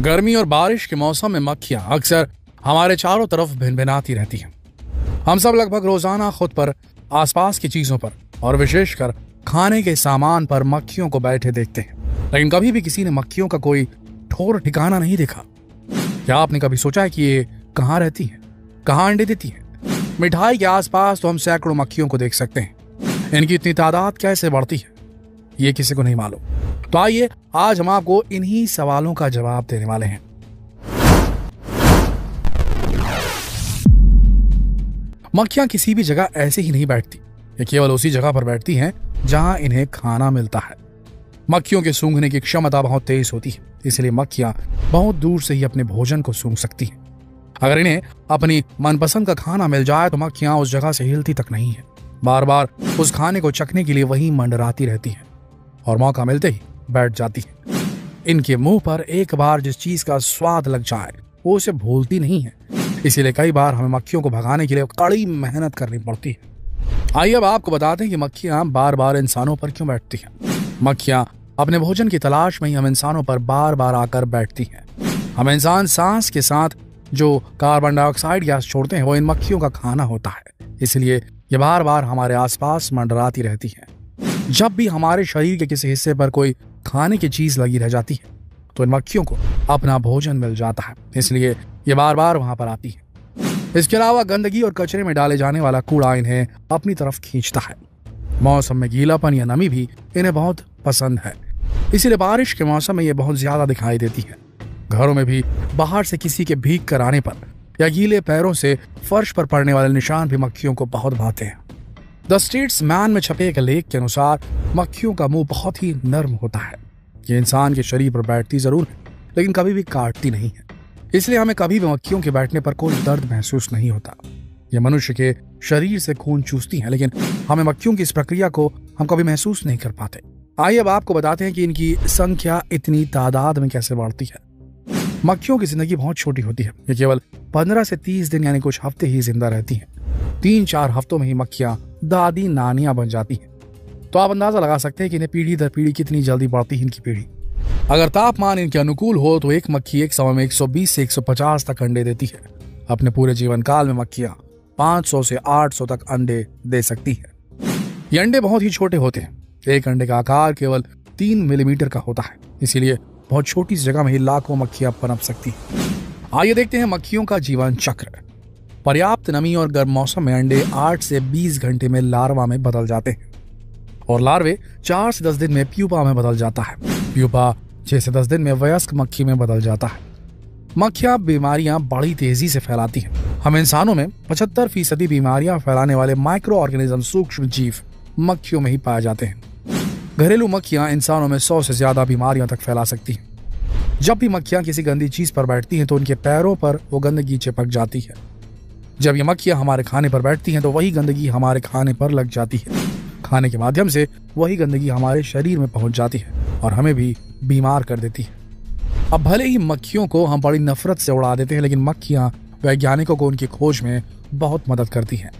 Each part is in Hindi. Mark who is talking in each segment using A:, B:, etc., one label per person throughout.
A: गर्मी और बारिश के मौसम में मक्खियां अक्सर हमारे चारों तरफ भिनभिनाती रहती हैं। हम सब लगभग रोजाना खुद पर, आसपास की चीजों पर और विशेषकर खाने के सामान पर मक्खियों को बैठे देखते हैं, लेकिन कभी भी किसी ने मक्खियों का कोई ठोर ठिकाना नहीं देखा। क्या आपने कभी सोचा है कि ये कहाँ रहती हैं, कहाँ अंडे देती हैं? मिठाई के आसपास तो हम सैकड़ों मक्खियों को देख सकते हैं। इनकी इतनी तादाद कैसे बढ़ती है, ये किसी को नहीं मालूम। तो आइए आज हम आपको इन्हीं सवालों का जवाब देने वाले हैं। मक्खियां किसी भी जगह ऐसे ही नहीं बैठती, ये केवल उसी जगह पर बैठती हैं जहां इन्हें खाना मिलता है। मक्खियों के सूंघने की क्षमता बहुत तेज होती है, इसलिए मक्खियां बहुत दूर से ही अपने भोजन को सूंघ सकती हैं। अगर इन्हें अपनी मनपसंद का खाना मिल जाए तो मक्खियां उस जगह से हिलती तक नहीं है, बार बार उस खाने को चखने के लिए वहीं मंडराती रहती हैं और मौका मिलते ही बैठ जाती हैं। इनके मुंह पर एक बार जिस चीज का स्वाद लग जाए वो उसे भूलती नहीं है, इसीलिए कई बार हमें मक्खियों को भगाने के लिए कड़ी मेहनत करनी पड़ती है। आइए अब आपको बताते हैं कि मक्खियां बार बार इंसानों पर क्यों बैठती हैं। मक्खियां अपने भोजन की तलाश में ही हम इंसानों पर बार बार आकर बैठती हैं। हम इंसान सांस के साथ जो कार्बन डाइऑक्साइड गैस छोड़ते हैं वो इन मक्खियों का खाना होता है, इसलिए ये बार बार हमारे आसपास मंडराती रहती हैं। जब भी हमारे शरीर के किसी हिस्से पर कोई खाने की चीज लगी रह जाती है तो इन मक्खियों को अपना भोजन मिल जाता है, इसलिए ये बार बार वहां पर आती है। इसके अलावा गंदगी और कचरे में डाले जाने वाला कूड़ा इन्हें अपनी तरफ खींचता है। मौसम में गीलापन या नमी भी इन्हें बहुत पसंद है, इसीलिए बारिश के मौसम में ये बहुत ज्यादा दिखाई देती है। घरों में भी बाहर से किसी के भीग कर आने पर या गीले पैरों से फर्श पर पड़ने वाले निशान भी मक्खियों को बहुत भाते हैं। द स्टेट्समैन में छपे एक लेख के अनुसार मक्खियों का मुंह बहुत ही नर्म होता है। ये इंसान के शरीर पर बैठती जरूर है, लेकिन कभी भी काटती नहीं है, इसलिए हमें कभी भी मक्खियों के बैठने पर कोई दर्द महसूस नहीं होता। ये मनुष्य के शरीर से खून चूसती हैं, लेकिन हमें मक्खियों की इस प्रक्रिया को हम कभी महसूस नहीं कर पाते। आइए अब आपको बताते हैं कि इनकी संख्या इतनी तादाद में कैसे बढ़ती है। मक्खियों की जिंदगी बहुत छोटी होती है। ये केवल 15 से 30 दिन यानी कुछ हफ्ते ही जिंदा रहती हैं। 3-4 हफ्तों में ही मक्खियां दादी नानियां बन जाती हैं। तो आप अंदाजा लगा सकते हैं कि इन्हें पीढ़ी दर पीढ़ी कितनी जल्दी बढ़ती है इनकी पीढ़ी। अगर तापमान इनके अनुकूल हो तो एक मक्खी एक समय में 120 से 150 तक अंडे देती है। अपने पूरे जीवन काल में मक्खियां 500 से 800 तक अंडे दे सकती है। ये अंडे बहुत ही छोटे होते हैं। एक अंडे का आकार केवल 3 मिलीमीटर का होता है, इसीलिए बहुत छोटी सी जगह में ही लाखों मक्खियां पनप सकती हैं। आइए देखते हैं मक्खियों का जीवन चक्र। पर्याप्त नमी और गर्म मौसम में अंडे 8 से 20 घंटे में लार्वा में बदल जाते हैं और लार्वे 4 से 10 दिन में प्यूपा में बदल जाता है। प्यूपा 6 से 10 दिन में वयस्क मक्खी में बदल जाता है। मक्खियां बीमारियां बड़ी तेजी से फैलाती हैं। हम इंसानों में 75% बीमारियां फैलाने वाले माइक्रो ऑर्गेनिज्म सूक्ष्म जीव मक्खियों में ही पाए जाते हैं। घरेलू मक्खियां इंसानों में 100 से ज्यादा बीमारियां तक फैला सकती हैं। जब भी मक्खियां किसी गंदी चीज पर बैठती हैं तो उनके पैरों पर वो गंदगी चिपक जाती है। जब ये मक्खियां हमारे खाने पर बैठती हैं तो वही गंदगी हमारे खाने पर लग जाती है। खाने के माध्यम से वही गंदगी हमारे शरीर में पहुंच जाती है और हमें भी बीमार कर देती है। अब भले ही मक्खियों को हम बड़ी नफरत से उड़ा देते हैं, लेकिन मक्खियां वैज्ञानिकों को उनकी खोज में बहुत मदद करती हैं।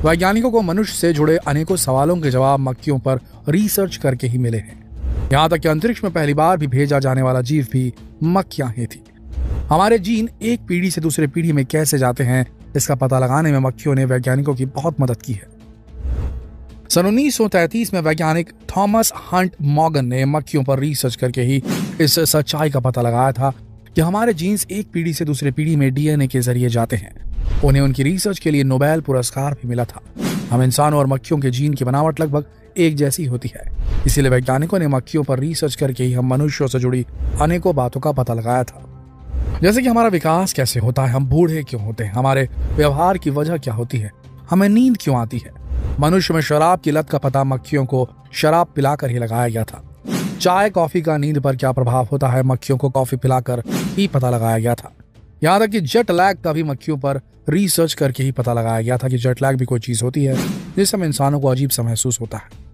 A: वैज्ञानिकों को मनुष्य से जुड़े अनेकों सवालों के जवाब मक्खियों पर रिसर्च करके ही मिले हैं। यहाँ तक कि अंतरिक्ष में पहली बार भी भेजा जाने वाला जीव भी मक्खियां ही थी। हमारे जीन एक पीढ़ी से दूसरे पीढ़ी में कैसे जाते हैं, इसका पता लगाने में मक्खियों ने वैज्ञानिकों की बहुत मदद की है। सन 1933 में वैज्ञानिक थॉमस हंट मॉर्गन ने मक्खियों पर रिसर्च करके ही इस सच्चाई का पता लगाया था कि हमारे जीन्स एक पीढ़ी से दूसरी पीढ़ी में डीएनए के जरिए जाते हैं। उन्हें उनकी रिसर्च के लिए नोबेल पुरस्कार भी मिला था। हम इंसानों और मक्खियों के जीन की बनावट लगभग एक जैसी होती है, इसीलिए वैज्ञानिकों ने मक्खियों पर रिसर्च करके ही हम मनुष्यों से जुड़ी अनेकों बातों का पता लगाया था। जैसे कि हमारा विकास कैसे होता है, हम बूढ़े क्यों होते हैं, हमारे व्यवहार की वजह क्या होती है, हमें नींद क्यों आती है। मनुष्य में शराब की लत का पता मक्खियों को शराब पिलाकर ही लगाया गया था। चाय कॉफी का नींद पर क्या प्रभाव होता है, मक्खियों को कॉफी पिलाकर ही पता लगाया गया था। यहाँ तक कि जेट लैग का भी मक्खियों पर रिसर्च करके ही पता लगाया गया था कि जेट लैग भी कोई चीज होती है जिससे हम इंसानों को अजीब सा महसूस होता है।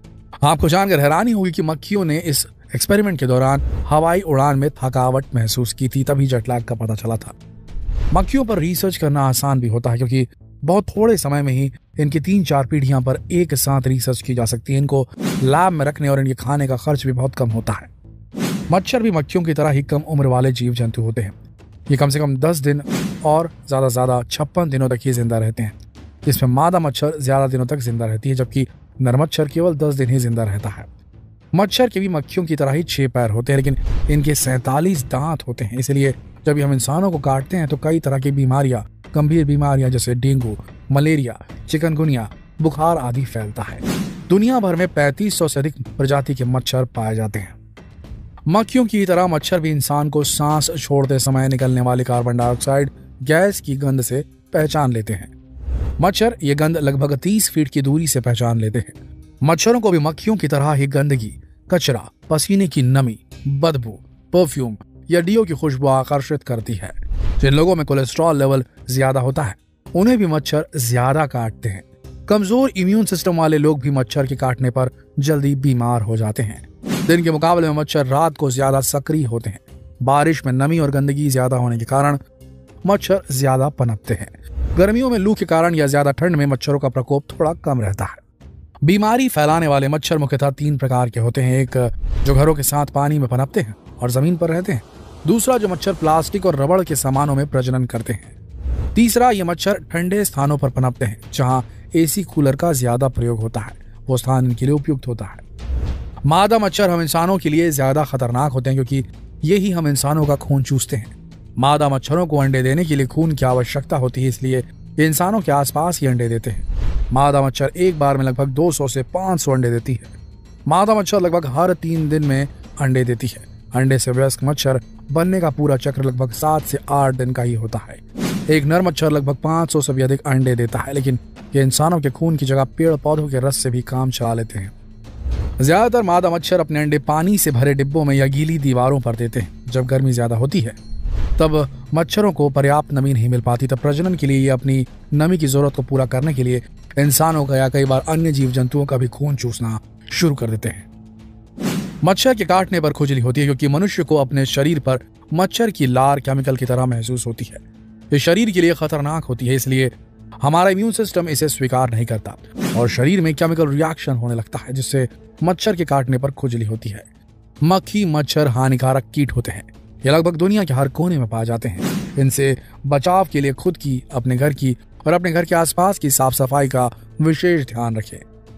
A: आपको जानकर हैरानी होगी कि मक्खियों ने इस एक्सपेरिमेंट के दौरान हवाई उड़ान में थकावट महसूस की थी, तभी जेट लैग का पता चला था। मक्खियों पर रिसर्च करना आसान भी होता है क्योंकि बहुत थोड़े समय में ही इनकी 3-4 पीढ़ियां पर एक साथ रिसर्च की जा सकती है। इनको लैब में रखने और इनके खाने का खर्च भी बहुत कम होता है। मच्छर भी मक्खियों की तरह ही कम उम्र वाले जीव जंतु होते हैं। ये कम से कम 10 दिन और ज़्यादा 56 दिनों तक ही जिंदा रहते हैं, जिसमें मादा मच्छर ज़्यादा दिनों तक जिंदा रहती है, जबकि नर मच्छर केवल 10 दिन ही जिंदा रहता है। मच्छर के भी मक्खियों की तरह ही 6 पैर होते हैं, लेकिन इनके 47 दांत होते हैं। इसलिए जब हम इंसानों को काटते हैं तो कई तरह की बीमारियां, गंभीर बीमारियां जैसे डेंगू, मलेरिया, चिकनगुनिया, बुखार आदि फैलता है। दुनिया भर में 3500 से अधिक प्रजाति के मच्छर पाए जाते हैं। मक्खियों की तरह मच्छर भी इंसान को सांस छोड़ते समय निकलने वाली कार्बन डाइऑक्साइड गैस की गंध से पहचान लेते हैं। मच्छर ये गंध लगभग 30 फीट की दूरी से पहचान लेते हैं। मच्छरों को भी मक्खियों की तरह ही गंदगी, कचरा, पसीने की नमी, बदबू, परफ्यूम या डीओ की खुशबू आकर्षित करती है। जिन लोगों में कोलेस्ट्रॉल लेवल ज्यादा होता है उन्हें भी मच्छर ज्यादा काटते हैं। कमजोर इम्यून सिस्टम वाले लोग भी मच्छर के काटने पर जल्दी बीमार हो जाते हैं। दिन के मुकाबले में मच्छर रात को ज्यादा सक्रिय होते हैं। बारिश में नमी और गंदगी ज्यादा होने के कारण मच्छर ज्यादा पनपते हैं। गर्मियों में लू के कारण या ज्यादा ठंड में मच्छरों का प्रकोप थोड़ा कम रहता है। बीमारी फैलाने वाले मच्छर मुख्यतः 3 प्रकार के होते हैं। एक जो घरों के साथ पानी में पनपते हैं और जमीन पर रहते हैं। दूसरा जो मच्छर प्लास्टिक और रबड़ के सामानों में प्रजनन करते हैं। तीसरा ये मच्छर ठंडे स्थानों पर पनपते हैं जहां एसी कूलर का ज्यादा प्रयोग होता है, वो स्थान इनके लिए उपयुक्त होता है। मादा मच्छर हम इंसानों के लिए ज्यादा खतरनाक होते हैं क्योंकि यही हम इंसानों का खून चूसते हैं। मादा मच्छरों को अंडे देने के लिए खून की आवश्यकता होती है, इसलिए ये इंसानों के आसपास ही अंडे देते हैं। मादा मच्छर एक बार में लगभग 200 से 500 अंडे देती है। मादा मच्छर लगभग हर 3 दिन में अंडे देती है। अंडे से वयस्क मच्छर बनने का पूरा चक्र लगभग 7 से 8 दिन का ही होता है। एक नर मच्छर लगभग 500 से भी अधिक अंडे देता है, लेकिन ये इंसानों के खून की जगह पेड़ पौधों के रस से भी काम चला लेते हैं। ज्यादातर मादा मच्छर अपने अंडे पानी से भरे डिब्बों में या गीली दीवारों पर देते हैं। जब गर्मी ज्यादा होती है तब मच्छरों को पर्याप्त नमी नहीं मिल पाती, तब प्रजनन के लिए ये अपनी नमी की जरूरत को पूरा करने के लिए इंसानों का या कई बार अन्य जीव जंतुओं का भी खून चूसना शुरू कर देते हैं। मच्छर के काटने पर खुजली होती है क्योंकि मनुष्य को अपने शरीर पर मच्छर की लार केमिकल की तरह महसूस होती है। ये शरीर के लिए खतरनाक होती है, इसलिए हमारा इम्यून सिस्टम इसे स्वीकार नहीं करता और शरीर में केमिकल रिएक्शन होने लगता है, जिससे मच्छर के काटने पर खुजली होती है। मक्खी मच्छर हानिकारक कीट होते हैं। ये लगभग दुनिया के हर कोने में पाए जाते हैं। इनसे बचाव के लिए खुद की, अपने घर की और अपने घर के आसपास की साफ सफाई का विशेष ध्यान रखें।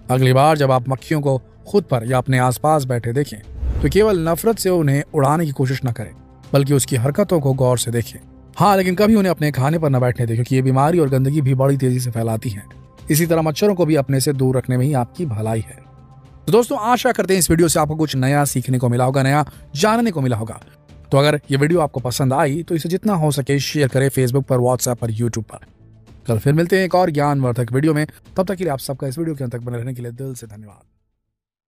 A: अगली बार जब आप मक्खियों को खुद पर या अपने आसपास बैठे देखें तो केवल नफरत से उन्हें उड़ाने की कोशिश न करें, बल्कि उसकी हरकतों को गौर से देखें। हाँ, लेकिन कभी उन्हें अपने खाने पर न बैठने दें क्योंकि ये बीमारी और गंदगी भी बड़ी तेजी से फैलाती है। इसी तरह मच्छरों को भी अपने से दूर रखने में ही आपकी भलाई है। तो दोस्तों, आशा करते हैं इस वीडियो से आपको कुछ नया सीखने को मिला होगा, नया जानने को मिला होगा। तो अगर ये वीडियो आपको पसंद आई तो इसे जितना हो सके शेयर करें फेसबुक पर, व्हाट्सएप पर, यूट्यूब पर। कल फिर मिलते हैं एक और ज्ञानवर्धक वीडियो में। तब तक के लिए आप सबका इस वीडियो के अंत तक बने रहने के लिए दिल से धन्यवाद।